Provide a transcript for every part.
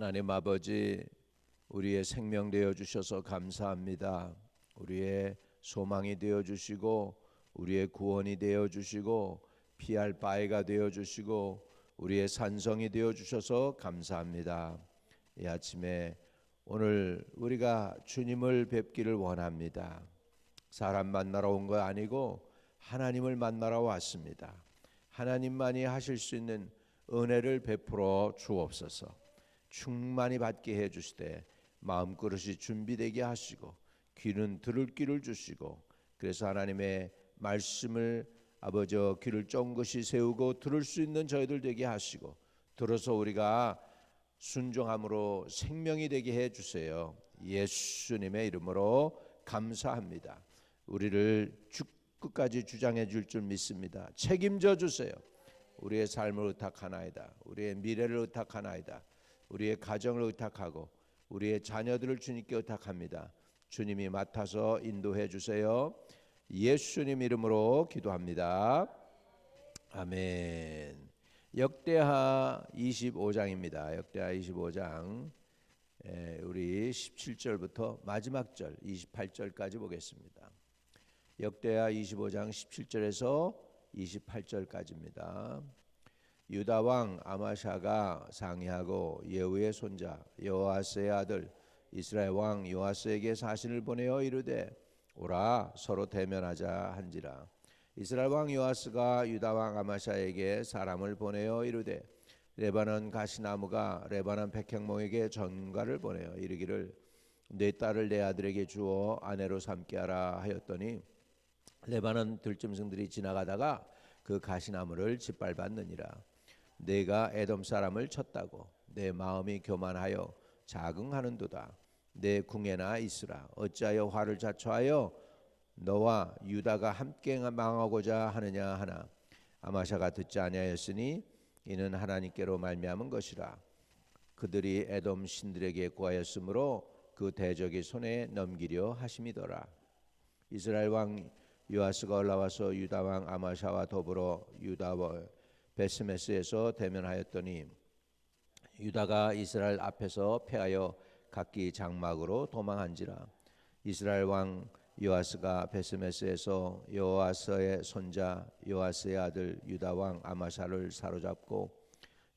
하나님 아버지, 우리의 생명 되어 주셔서 감사합니다. 우리의 소망이 되어 주시고 우리의 구원이 되어 주시고 피할 바위가 되어 주시고 우리의 산성이 되어 주셔서 감사합니다. 이 아침에 오늘 우리가 주님을 뵙기를 원합니다. 사람 만나러 온 거 아니고 하나님을 만나러 왔습니다. 하나님만이 하실 수 있는 은혜를 베풀어 주옵소서. 충만히 받게 해주시되 마음그릇이 준비되게 하시고 귀는 들을 귀를 주시고, 그래서 하나님의 말씀을 아버지 귀를 쫑긋이 세우고 들을 수 있는 저희들 되게 하시고, 들어서 우리가 순종함으로 생명이 되게 해주세요. 예수님의 이름으로 감사합니다. 우리를 끝까지 주장해 줄 줄 믿습니다. 책임져 주세요. 우리의 삶을 의탁하나이다. 우리의 미래를 의탁하나이다. 우리의 가정을 의탁하고 우리의 자녀들을 주님께 의탁합니다. 주님이 맡아서 인도해 주세요. 예수님 이름으로 기도합니다. 아멘. 역대하 25장입니다. 역대하 25장 우리 17절부터 마지막 절 28절까지 보겠습니다. 역대하 25장 17절에서 28절까지입니다. 유다 왕 아마샤가 상의하고 예후의 손자 여호아스의 아들 이스라엘 왕 요아스에게 사신을 보내어 이르되 오라 서로 대면하자 한지라. 이스라엘 왕 요아스가 유다 왕 아마샤에게 사람을 보내어 이르되 레바논 가시나무가 레바논 백향목에게 전가를 보내어 이르기를 내 딸을 내 아들에게 주어 아내로 삼게 하라 하였더니 레바논 들짐승들이 지나가다가 그 가시나무를 짓밟았느니라. 내가 에돔 사람을 쳤다고 내 마음이 교만하여 자긍하는도다. 내 궁에나 있으라. 어찌하여 화를 자초하여 너와 유다가 함께 망하고자 하느냐 하나. 아마샤가 듣지 아니하였으니 이는 하나님께로 말미암은 것이라. 그들이 에돔 신들에게 구하였으므로 그 대적이 손에 넘기려 하심이더라. 이스라엘 왕 요아스가 올라와서 유다 왕 아마샤와 더불어 유다 베스메스에서 대면하였더니 유다가 이스라엘 앞에서 패하여 각기 장막으로 도망한지라. 이스라엘 왕 요아스가 베스메스에서 요아스의 손자 요아스의 아들 유다 왕 아마샤를 사로잡고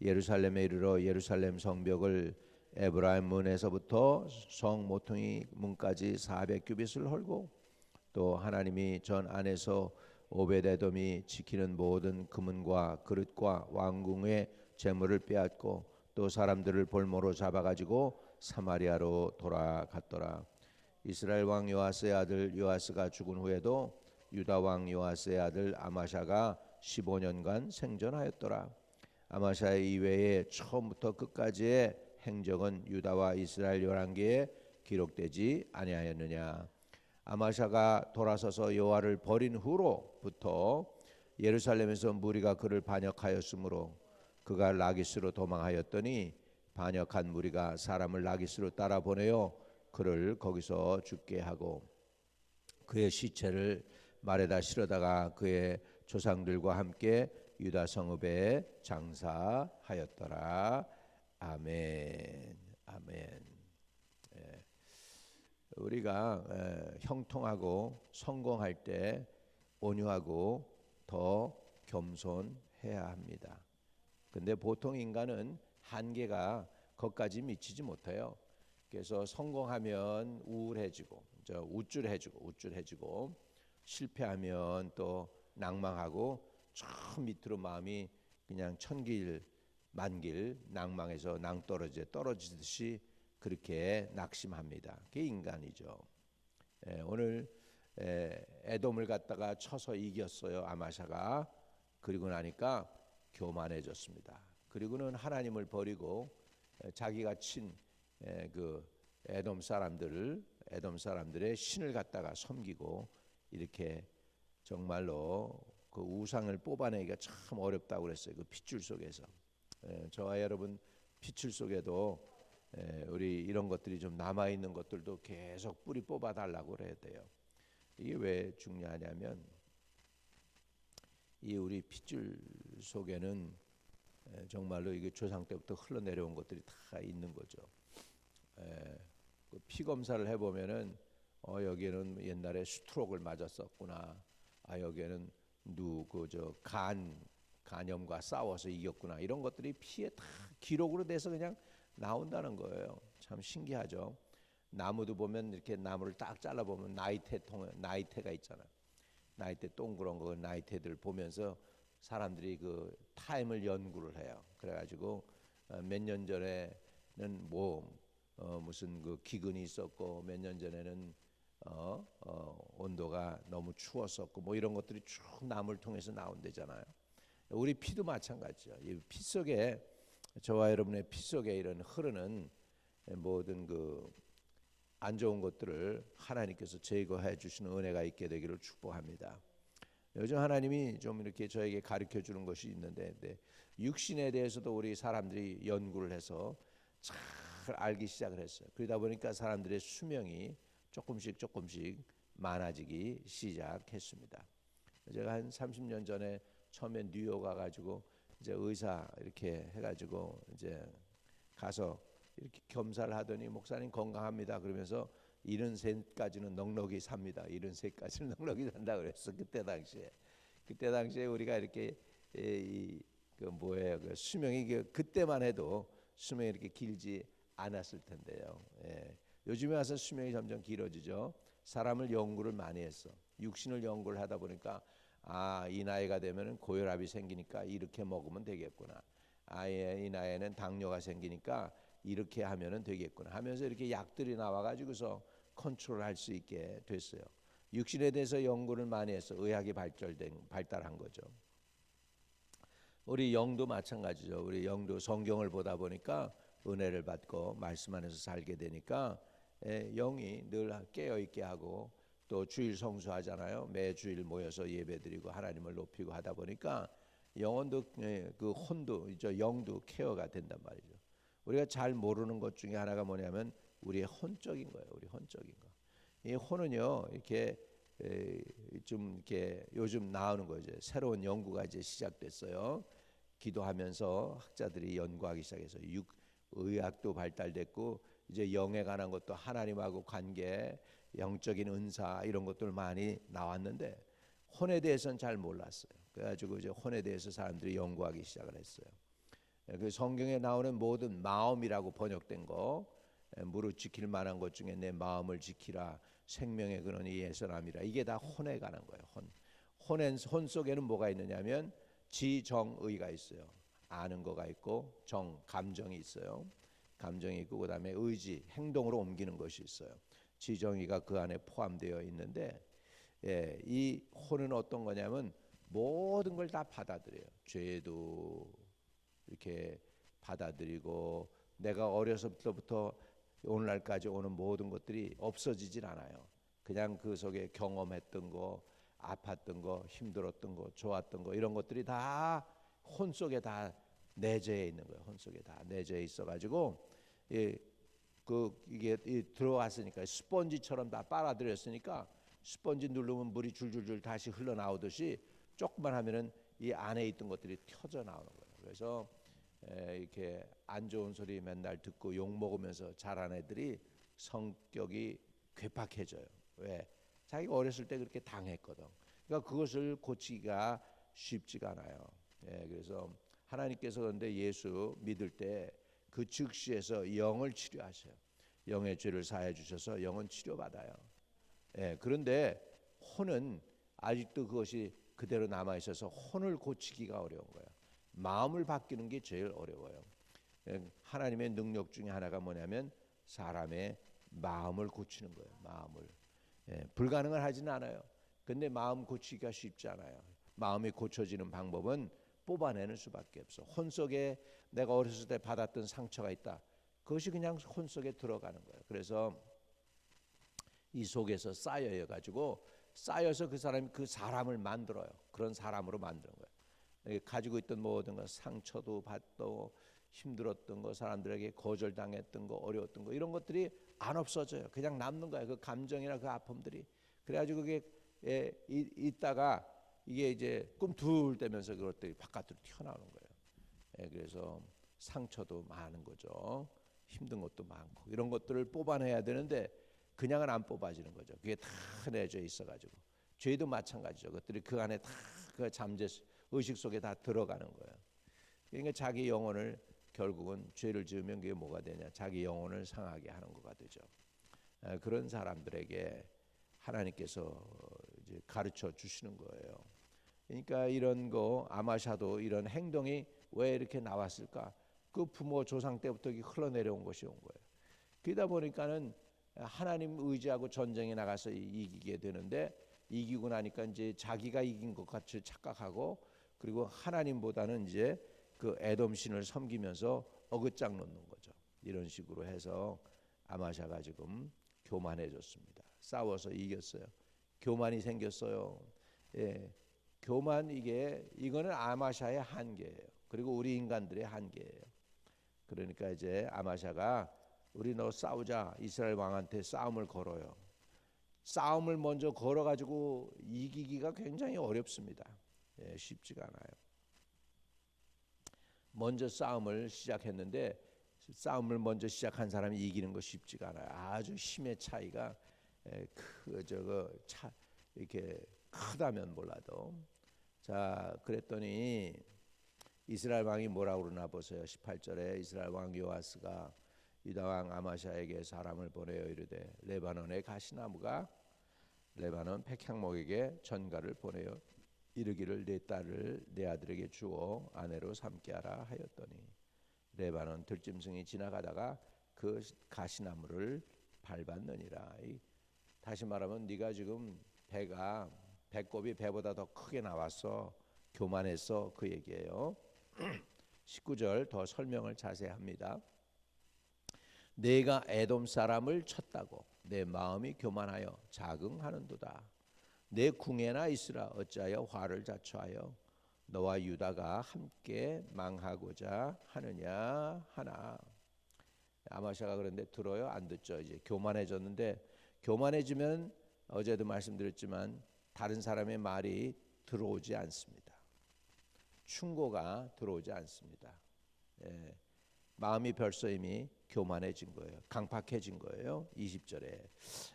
예루살렘에 이르러 예루살렘 성벽을 에브라임 문에서부터 성 모퉁이 문까지 400규빗을 헐고, 또 하나님이 전 안에서 오벳에돔이 지키는 모든 금은과 그릇과 왕궁의 재물을 빼앗고 또 사람들을 볼모로 잡아가지고 사마리아로 돌아갔더라. 이스라엘 왕 요아스의 아들 요아스가 죽은 후에도 유다 왕 요아스의 아들 아마샤가 15년간 생존하였더라. 아마샤 이외에 처음부터 끝까지의 행적은 유다와 이스라엘 열왕기에 기록되지 아니하였느냐. 아마샤가 돌아서서 여호와를 버린 후로부터 예루살렘에서 무리가 그를 반역하였으므로 그가 라기스로 도망하였더니 반역한 무리가 사람을 라기스로 따라 보내어 그를 거기서 죽게 하고 그의 시체를 말에다 실어다가 그의 조상들과 함께 유다 성읍에 장사하였더라. 아멘. 아멘. 우리가 형통하고 성공할 때 온유하고 더 겸손해야 합니다. 근데 보통 인간은 한계가 거기까지 미치지 못해요. 그래서 성공하면 우울해지고 우쭐해지고 실패하면 또 낭망하고 저 밑으로 마음이 그냥 천길 만길 낭망해서 떨어지듯이 그렇게 낙심합니다. 그게 인간이죠. 오늘 에돔을 갖다가 쳐서 이겼어요. 아마샤가. 그리고 나니까 교만해졌습니다. 그리고는 하나님을 버리고 자기가 친 그 에돔 사람들의 신을 갖다가 섬기고, 이렇게 정말로 그 우상을 뽑아내기가 참 어렵다고 그랬어요. 그 핏줄 속에서. 저와 여러분 핏줄 속에도 우리 이런 것들이 좀 남아 있는 것들도 계속 뿌리 뽑아 달라고 그래야 돼요. 이게 왜 중요하냐면 이 우리 핏줄 속에는 정말로 이게 조상 때부터 흘러내려온 것들이 다 있는 거죠. 그피 검사를 해보면은 여기에는 옛날에 스트로크를 맞았었구나. 여기에는 간염과 싸워서 이겼구나. 이런 것들이 피에 다 기록으로 돼서 그냥 나온다는 거예요. 참 신기하죠. 나무도 보면 이렇게 나무를 딱 잘라 보면 나이테가 있잖아. 나이테 동그란 거 나이테들 보면서 사람들이 그 타임을 연구를 해요. 그래가지고 몇 년 전에는 무슨 그 기근이 있었고 몇 년 전에는 온도가 너무 추웠었고 뭐 이런 것들이 쭉 나무를 통해서 나온대잖아요. 우리 피도 마찬가지죠. 이 피 속에 저와 여러분의 피 속에 이런 흐르는 모든 그 안 좋은 것들을 하나님께서 제거해 주시는 은혜가 있게 되기를 축복합니다. 요즘 하나님이 좀 이렇게 저에게 가르쳐 주는 것이 있는데 육신에 대해서도 우리 사람들이 연구를 해서 잘 알기 시작을 했어요. 그러다 보니까 사람들의 수명이 조금씩 많아지기 시작했습니다. 제가 한 30년 전에 처음에 뉴욕 가가지고 이제 의사 이렇게 해가지고 이제 가서 이렇게 겸사를 하더니 목사님 건강합니다. 그러면서 73까지는 넉넉히 삽니다. 73까지는 넉넉히 산다 그랬어. 그때 당시에 우리가 이렇게 그 수명이 그때만 해도 수명이 이렇게 길지 않았을 텐데요. 요즘에 와서 수명이 점점 길어지죠. 사람을 연구를 많이 했어. 육신을 연구를 하다 보니까 이 나이가 되면은 고혈압이 생기니까 이렇게 먹으면 되겠구나. 이 나이에는 당뇨가 생기니까 이렇게 하면은 되겠구나 하면서 이렇게 약들이 나와가지고서 컨트롤할 수 있게 됐어요. 육신에 대해서 연구를 많이 해서 의학이 발달한 거죠. 우리 영도 마찬가지죠. 우리 영도 성경을 보다 보니까 은혜를 받고 말씀 안에서 살게 되니까 영이 늘 깨어 있게 하고 또 주일 성수하잖아요. 매 주일 모여서 예배드리고 하나님을 높이고 하다 보니까 영혼도 그 혼도 영도 케어가 된단 말이죠. 우리가 잘 모르는 것 중에 하나가 뭐냐면 우리의 혼적인 거예요. 우리 혼적인 거. 이 혼은요 이렇게 좀 이렇게 요즘 나오는 거죠. 새로운 연구가 이제 시작됐어요. 기도하면서 학자들이 연구하기 시작해서 의학도 발달됐고 이제 영에 관한 것도 하나님하고 관계, 영적인 은사 이런 것들 많이 나왔는데 혼에 대해서는 잘 몰랐어요. 그래가지고 이제 혼에 대해서 사람들이 연구하기 시작을 했어요. 그 성경에 나오는 모든 마음이라고 번역된 거, 무릇 지킬 만한 것 중에 내 마음을 지키라, 생명의 근원이 예선함이라. 이게 다 혼에 관한 거예요. 혼 속에는 뭐가 있느냐면 지정의가 있어요. 아는 거가 있고 감정이 있어요. 감정이 있고 그다음에 의지, 행동으로 옮기는 것이 있어요. 지정의가 그 안에 포함되어 있는데 이 혼은 어떤 거냐면 모든 걸 다 받아들여요. 죄도 이렇게 받아들이고 내가 어려서부터 오늘날까지 오는 모든 것들이 없어지질 않아요. 그냥 그 속에 경험했던 거, 아팠던 거, 힘들었던 거, 좋았던 거 이런 것들이 다 혼 속에 다 내재해 있는 거예요. 혼 속에 다 내재해 있어가지고 이게 들어왔으니까 스펀지처럼 다 빨아들였으니까 스펀지 누르면 물이 줄줄줄 다시 흘러나오듯이 조금만 하면은 이 안에 있던 것들이 튀어져 나오는 거예요. 그래서 이렇게 안 좋은 소리 맨날 듣고 욕 먹으면서 자란 애들이 성격이 괴팍해져요. 왜? 자기가 어렸을 때 그렇게 당했거든. 그러니까 그것을 고치기가 쉽지가 않아요. 그래서 하나님께서 그런데 예수 믿을 때 그 즉시에서 영을 치료하셔요. 영의 죄를 사해 주셔서 영은 치료받아요. 그런데 혼은 아직도 그것이 그대로 남아 있어서 혼을 고치기가 어려운 거예요. 마음을 바뀌는 게 제일 어려워요. 하나님의 능력 중에 하나가 뭐냐면 사람의 마음을 고치는 거예요. 마음을. 불가능을 하지는 않아요. 근데 마음 고치기가 쉽지 않아요. 마음이 고쳐지는 방법은 뽑아내는 수밖에 없어. 혼 속에 내가 어렸을 때 받았던 상처가 있다. 그것이 그냥 혼 속에 들어가는 거예요. 그래서 이 속에서 쌓여서 그 사람을 만들어요. 그런 사람으로 만드는 거예요. 가지고 있던 모든 거, 상처도 받고 힘들었던 거, 사람들에게 거절당했던 거, 어려웠던 거 이런 것들이 안 없어져요. 그냥 남는 거예요. 그 감정이나 그 아픔들이. 그래가지고 그게 있다가 이게 이제 꿈틀대면서 그것들이 바깥으로 튀어나오는 거예요. 그래서 상처도 많은 거죠. 힘든 것도 많고 이런 것들을 뽑아내야 되는데 그냥은 안 뽑아지는 거죠. 그게 다 내져 있어가지고 죄도 마찬가지죠. 그것들이 그 안에 다 그 잠재 의식 속에 다 들어가는 거예요. 그러니까 자기 영혼을 결국은 죄를 지으면 그게 뭐가 되냐? 자기 영혼을 상하게 하는 거가 되죠. 그런 사람들에게 하나님께서 이제 가르쳐 주시는 거예요. 그러니까 이런 거 아마샤도 이런 행동이 왜 이렇게 나왔을까? 그 부모 조상 때부터 흘러내려온 것이 온 거예요. 그러다 보니까는 하나님 의지하고 전쟁에 나가서 이기게 되는데 이기고 나니까 이제 자기가 이긴 것 같이 착각하고 그리고 하나님보다는 이제 그 에돔 신을 섬기면서 어긋장 놓는 거죠. 이런 식으로 해서 아마샤가 지금 교만해졌습니다. 싸워서 이겼어요. 교만이 생겼어요. 교만 이거는 아마샤의 한계예요. 그리고 우리 인간들의 한계예요. 그러니까 이제 아마샤가 우리 너 싸우자 이스라엘 왕한테 싸움을 걸어요. 싸움을 먼저 걸어가지고 이기기가 굉장히 어렵습니다. 쉽지가 않아요. 먼저 싸움을 시작했는데 싸움을 먼저 시작한 사람이 이기는 거 쉽지가 않아요. 아주 힘의 차이가 이렇게 크다면 몰라도 자 그랬더니 이스라엘 왕이 뭐라고 그러나 보세요. 18절에 이스라엘 왕 요아스가 유다 왕 아마샤에게 사람을 보내어 이르되 레바논의 가시나무가 레바논 백향목에게 전가를 보내어 이르기를 내 딸을 내 아들에게 주어 아내로 삼게 하라 하였더니 레바논 들짐승이 지나가다가 그 가시나무를 밟았느니라. 다시 말하면 네가 지금 배꼽이 배보다 더 크게 나왔어. 교만했어. 그 얘기예요. 19절 더 설명을 자세히 합니다. 내가 에돔 사람을 쳤다고 내 마음이 교만하여 자긍하는도다. 내 궁에나 있으라 어찌하여 화를 자초하여 너와 유다가 함께 망하고자 하느냐 하나. 아마샤가 그런데 들어요? 안 듣죠. 이제 교만해졌는데 교만해지면 어제도 말씀드렸지만 다른 사람의 말이 들어오지 않습니다. 충고가 들어오지 않습니다. 마음이 벌써 이미 교만해진 거예요. 강팍해진 거예요. 20절에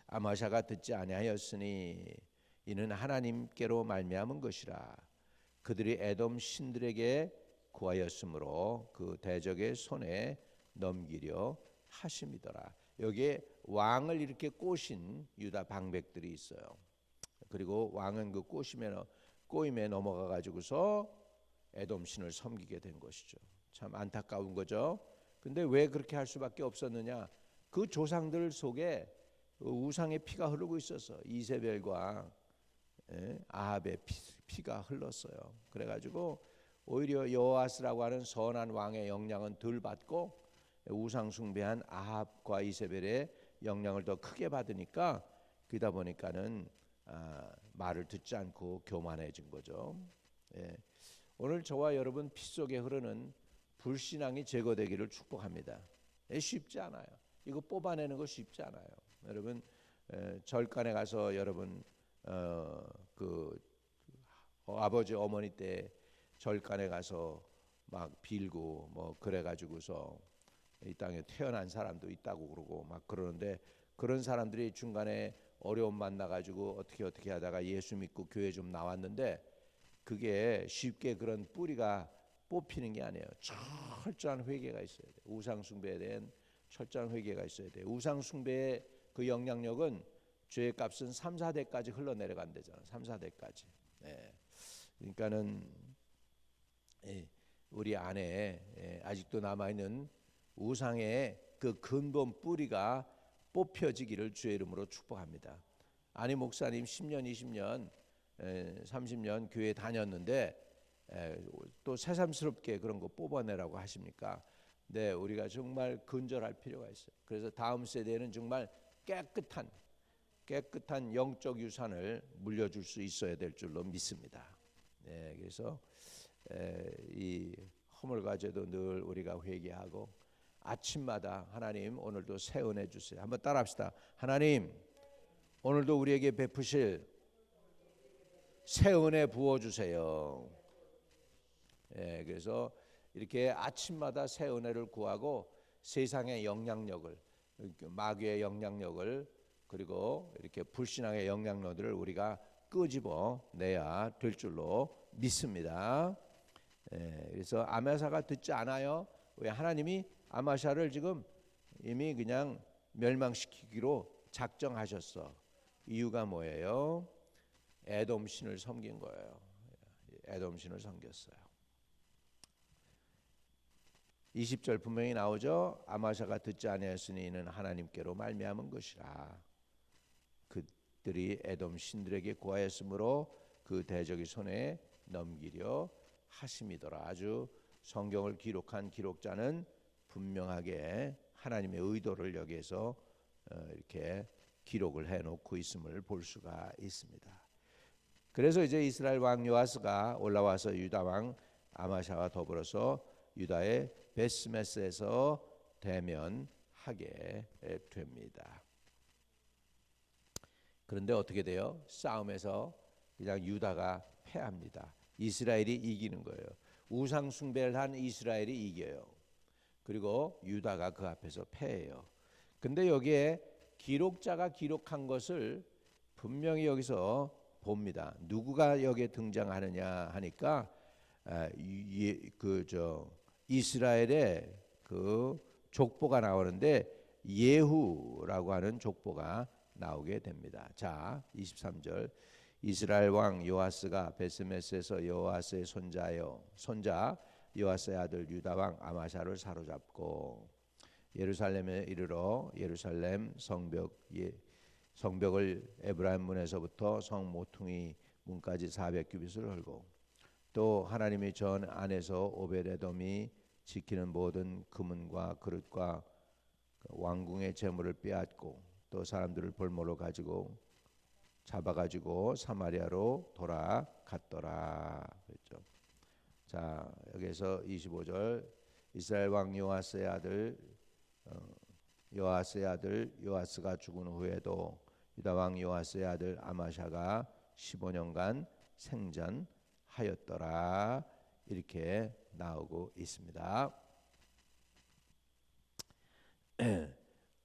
아마샤가 듣지 아니하였으니 이는 하나님께로 말미암은 것이라. 그들이 에돔 신들에게 구하였으므로 그 대적의 손에 넘기려 하심이더라. 여기에 왕을 이렇게 꼬신 유다 방백들이 있어요. 그리고 왕은 그 꼬임에 넘어가 가지고서 에돔 신을 섬기게 된 것이죠. 참 안타까운 거죠. 근데 왜 그렇게 할 수밖에 없었느냐? 그 조상들 속에 우상의 피가 흐르고 있어서 이세벨과 아합의 피가 흘렀어요. 그래가지고 오히려 여호아스라고 하는 선한 왕의 영향은 덜 받고 우상 숭배한 아합과 이세벨의 영향을 더 크게 받으니까 그러다 보니까는 말을 듣지 않고 교만해진 거죠. 오늘 저와 여러분 피 속에 흐르는 불신앙이 제거되기를 축복합니다. 쉽지 않아요. 이거 뽑아내는 거 쉽지 않아요. 여러분 절간에 가서 여러분 아버지 어머니 때 절간에 가서 막 빌고 뭐 그래가지고서 이 땅에 태어난 사람도 있다고 그러고 막 그러는데 그런 사람들이 중간에 어려움 만나가지고 어떻게 하다가 예수 믿고 교회 좀 나왔는데 그게 쉽게 그런 뿌리가 뽑히는 게 아니에요. 철저한 회개가 있어야 돼요. 우상 숭배에 대한 철저한 회개가 있어야 돼요. 우상 숭배의 그 영향력은 죄의 값은 3, 4대까지 흘러내려간대잖아요. 3, 4대까지. 그러니까는 우리 안에 아직도 남아있는 우상의 그 근본 뿌리가 뽑혀지기를 주의 이름으로 축복합니다. 아니 목사님 10년, 20년, 30년 교회 다녔는데 또 새삼스럽게 그런 거 뽑아내라고 하십니까? 네, 우리가 정말 근절할 필요가 있어요. 그래서 다음 세대는 정말 깨끗한 영적 유산을 물려줄 수 있어야 될 줄로 믿습니다. 네, 그래서 이 허물과제도 늘 우리가 회개하고 아침마다 하나님 오늘도 새 은혜 주세요. 한번 따라합시다. 하나님 오늘도 우리에게 베푸실 새 은혜 부어주세요. 그래서 이렇게 아침마다 새 은혜를 구하고 세상의 영향력을, 마귀의 영향력을, 그리고 이렇게 불신앙의 영향력들을 우리가 끄집어 내야 될 줄로 믿습니다. 그래서 아마샤가 듣지 않아요. 왜? 하나님이 아마샤를 지금 이미 그냥 멸망시키기로 작정하셨어. 이유가 뭐예요? 에돔 신을 섬긴 거예요. 에돔 신을 섬겼어요. 20절 분명히 나오죠. 아마샤가 듣지 아니하였으니 이는 하나님께로 말미암은 것이라. 그들이 에돔 신들에게 구하였으므로 그 대적의 손에 넘기려 하심이더라. 아주 성경을 기록한 기록자는 분명하게 하나님의 의도를 여기에서 이렇게 기록을 해놓고 있음을 볼 수가 있습니다. 그래서 이제 이스라엘 왕 요아스가 올라와서 유다 왕 아마샤와 더불어서 유다의 베스메스에서 대면하게 됩니다. 그런데 어떻게 돼요? 싸움에서 그냥 유다가 패합니다. 이스라엘이 이기는 거예요. 우상 숭배를 한 이스라엘이 이겨요. 그리고 유다가 그 앞에서 패해요. 근데 여기에 기록자가 기록한 것을 분명히 여기서 봅니다. 누구가 여기에 등장하느냐 하니까 이스라엘의 그 족보가 나오는데 예후라고 하는 족보가 나오게 됩니다. 자, 23절. 이스라엘 왕 요아스가 베스메스에서 요아스의 손자 요아스의 아들 유다 왕 아마샤를 사로잡고 예루살렘에 이르러 예루살렘 성벽을 에브라임 문에서부터 성 모퉁이 문까지 400규빗을 헐고 또 하나님이 전 안에서 오벳에돔이 지키는 모든 금은과 그릇과 왕궁의 재물을 빼앗고 또 사람들을 볼모로 잡아가지고 사마리아로 돌아갔더라. 그랬죠. 자, 여기서 25절. 이스라엘 왕 요아스의 아들 요아스가 죽은 후에도 유다 왕 요아스의 아들 아마샤가 15년간 생전하였더라. 이렇게 나오고 있습니다.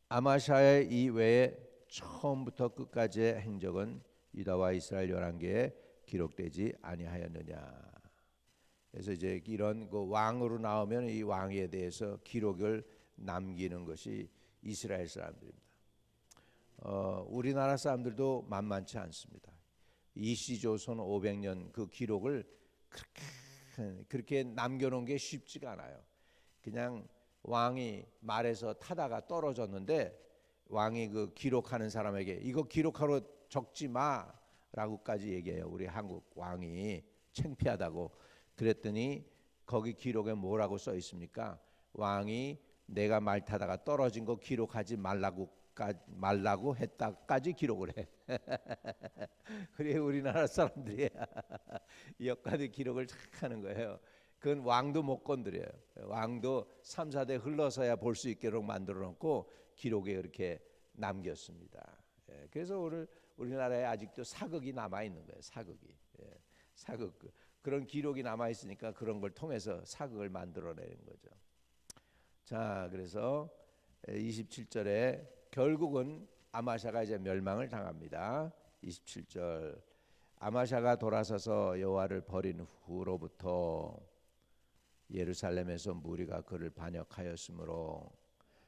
아마샤의 이외에 처음부터 끝까지의 행적은 유다와 이스라엘 열왕기에 기록되지 아니하였느냐. 그래서 이제 이런 그 왕으로 나오면 이 왕에 대해서 기록을 남기는 것이 이스라엘 사람들입니다. 우리나라 사람들도 만만치 않습니다. 이시조선 500년 그 기록을 그렇게 남겨놓은 게 쉽지가 않아요. 그냥 왕이 말에서 타다가 떨어졌는데 왕이 그 기록하는 사람에게 이거 기록하러 적지 마라고까지 얘기해요. 우리 한국 왕이 창피하다고. 그랬더니 거기 기록에 뭐라고 써 있습니까? 왕이 내가 말 타다가 떨어진 거 기록하지 말라고 했다까지 기록을 해. 그래 우리나라 사람들이 여기까지 기록을 착 하는 거예요. 그건 왕도 못 건드려요. 왕도 3, 4대 흘러서야 볼 수 있도록 만들어 놓고 기록에 그렇게 남겼습니다. 그래서 우리나라에 아직도 사극이 남아 있는 거예요. 사극이. 사극 그런 기록이 남아 있으니까 그런 걸 통해서 사극을 만들어내는 거죠. 자, 그래서 27절에 결국은 아마샤가 이제 멸망을 당합니다. 27절. 아마샤가 돌아서서 여호와를 버린 후로부터 예루살렘에서 무리가 그를 반역하였으므로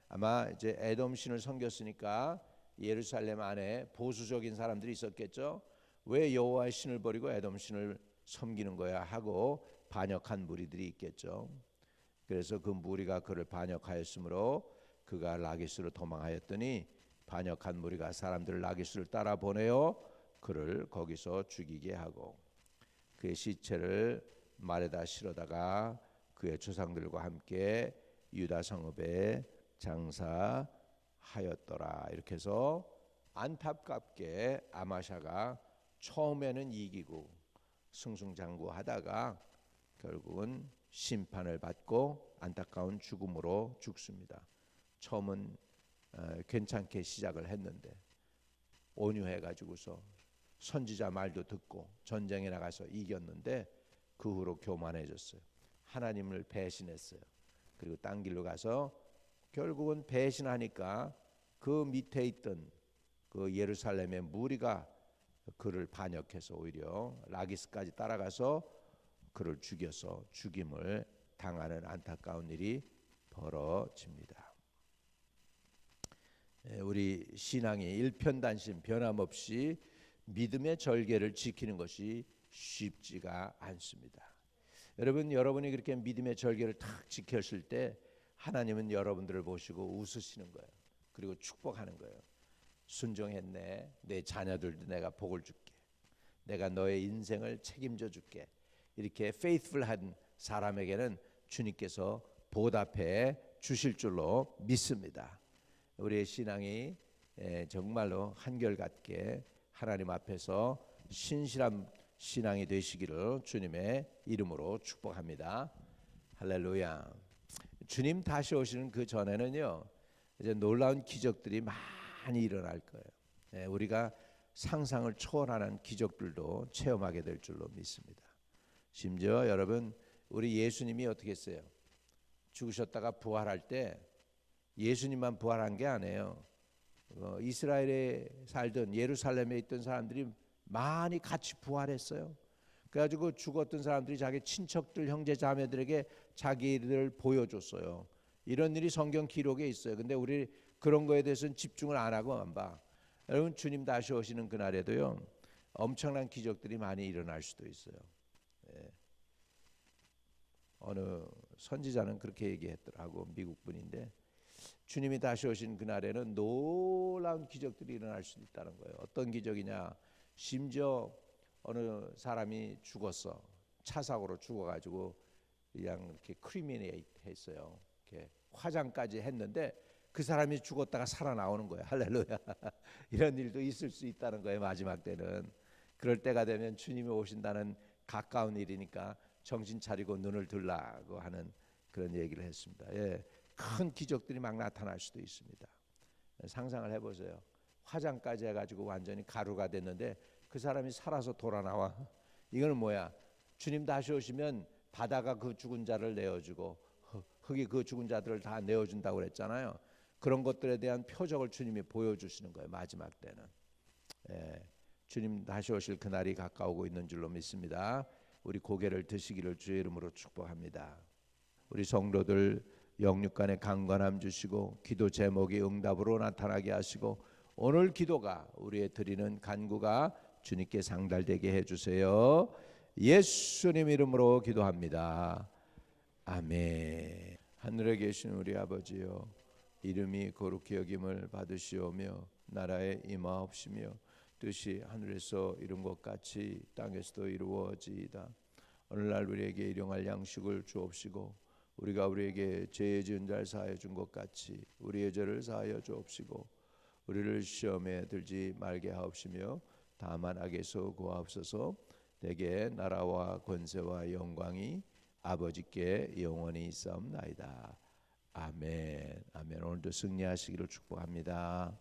아마 이제 에돔 신을 섬겼으니까 예루살렘 안에 보수적인 사람들이 있었겠죠. 왜 여호와의 신을 버리고 에돔 신을 섬기는 거야 하고 반역한 무리들이 있겠죠. 그래서 그 무리가 그를 반역하였으므로 그가 라기스로 도망하였더니 반역한 무리가 사람들을 라기스를 따라 보내어 그를 거기서 죽이게 하고 그의 시체를 말에다 실어다가 그의 조상들과 함께 유다 성읍에 장사하였더라. 이렇게 해서 안타깝게 아마샤가 처음에는 이기고 승승장구하다가 결국은 심판을 받고 안타까운 죽음으로 죽습니다. 처음은 괜찮게 시작을 했는데 온유해가지고서 선지자 말도 듣고 전쟁에 나가서 이겼는데 그 후로 교만해졌어요. 하나님을 배신했어요. 그리고 딴 길로 가서 결국은 배신하니까 그 밑에 있던 그 예루살렘의 무리가 그를 반역해서 오히려 라기스까지 따라가서 그를 죽여서 죽임을 당하는 안타까운 일이 벌어집니다. 우리 신앙이 일편단심 변함없이 믿음의 절개를 지키는 것이 쉽지가 않습니다. 여러분이 그렇게 믿음의 절개를 탁 지켰을 때 하나님은 여러분들을 보시고 웃으시는 거예요. 그리고 축복하는 거예요. 순종했네. 내 자녀들도 내가 복을 줄게. 내가 너의 인생을 책임져 줄게. 이렇게 페이스풀한 사람에게는 주님께서 보답해 주실 줄로 믿습니다. 우리의 신앙이 정말로 한결같게 하나님 앞에서 신실한 신앙이 되시기를 주님의 이름으로 축복합니다. 할렐루야. 주님 다시 오시는 그 전에는요, 이제 놀라운 기적들이 많이 일어날 거예요. 우리가 상상을 초월하는 기적들도 체험하게 될 줄로 믿습니다. 심지어 여러분, 우리 예수님이 어떻게 했어요? 죽으셨다가 부활할 때 예수님만 부활한 게 아니에요. 이스라엘에 살던 예루살렘에 있던 사람들이 많이 같이 부활했어요. 그래가지고 죽었던 사람들이 자기 친척들, 형제, 자매들에게 자기를 보여줬어요. 이런 일이 성경 기록에 있어요. 근데 우리 그런 거에 대해서는 집중을 안 하고 안 봐. 여러분, 주님 다시 오시는 그날에도요, 엄청난 기적들이 많이 일어날 수도 있어요. 어느 선지자는 그렇게 얘기했더라고. 미국 분인데, 주님이 다시 오신 그날에는 놀라운 기적들이 일어날 수 있다는 거예요. 어떤 기적이냐? 심지어 어느 사람이 죽었어. 차 사고로 죽어가지고 그냥 이렇게 크리미네이트 했어요. 이렇게 화장까지 했는데 그 사람이 죽었다가 살아나오는 거예요. 할렐루야. 이런 일도 있을 수 있다는 거예요. 마지막 때는. 그럴 때가 되면 주님이 오신다는 가까운 일이니까 정신 차리고 눈을 들라고 하는 그런 얘기를 했습니다. 큰 기적들이 막 나타날 수도 있습니다. 상상을 해보세요. 화장까지 해가지고 완전히 가루가 됐는데 그 사람이 살아서 돌아 나와. 이거는 뭐야? 주님 다시 오시면 바다가 그 죽은 자를 내어주고 흙이 그 죽은 자들을 다 내어준다고 그랬잖아요. 그런 것들에 대한 표적을 주님이 보여주시는 거예요. 마지막 때는. 주님 다시 오실 그날이 가까우고 있는 줄로 믿습니다. 우리 고개를 드시기를 주의 이름으로 축복합니다. 우리 성도들 영육간의 강건함 주시고 기도 제목이 응답으로 나타나게 하시고 오늘 기도가 우리의 드리는 간구가 주님께 상달되게 해주세요. 예수님 이름으로 기도합니다. 아멘. 하늘에 계신 우리 아버지여, 이름이 거룩히 여김을 받으시오며 나라에 임하옵시며 뜻이 하늘에서 이룬 것 같이 땅에서도 이루어지이다. 오늘날 우리에게 일용할 양식을 주옵시고 우리가 우리에게 죄 지은 자를 사하여 준 것 같이 우리의 죄를 사하여 주옵시고 우리를 시험에 들지 말게 하옵시며 다만 악에서 구하옵소서. 내게 나라와 권세와 영광이 아버지께 영원히 있사옵나이다. 아멘. 아멘. 오늘도 승리하시기를 축복합니다.